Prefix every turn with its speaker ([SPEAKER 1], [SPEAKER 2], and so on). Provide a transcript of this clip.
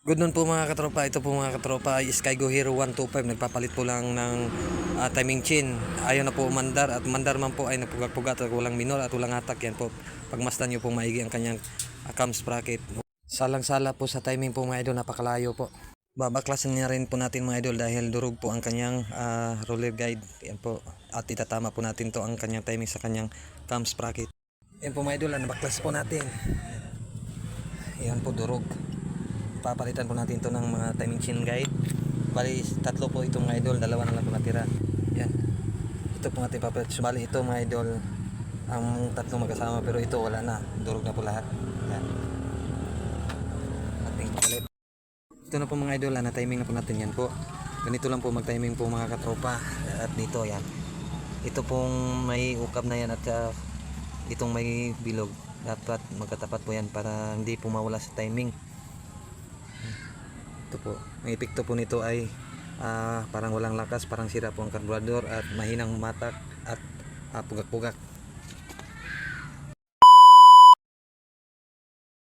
[SPEAKER 1] Good noon po mga katropa. Ito po mga katropa ay Skygo Hero 125. Nagpapalit po lang ng timing chain. Ayaw na po umandar at mandar man po ay napugak-pugat at walang minor at walang hatak. Yan po. Pagmasdan nyo po maigi ang kanyang cam sprocket. Salang-sala po sa timing po mga idol. Napakalayo po. Babaklasin niya rin po natin mga idol dahil durog po ang kanyang roller guide. Yan po. At itatama po natin to ang kanyang timing sa kanyang cam sprocket. Yan po mga idol. Nabaklas po natin. Yan po durog. Papalitan po natin to ng mga timing chain guide. Bali tatlo po itong mga idol, dalawa na lang po natira. Yan. Ito po natin papalit. Bali ito mga idol ang tatlong magkasama, pero ito wala na. Durog na po lahat. Yan. Ating papalit. Ito na po mga idol, na timing na po natin yan po. Ganito lang po mag-timing po mga katropa. At dito yan. Ito pong may ukap na yan at itong may bilog. Dapat magkatapat po yan para hindi po mawala sa timing. Ito po, ang epekto po nito ay parang walang lakas, parang sira po ang karburador at mahinang matak at pugak-pugak.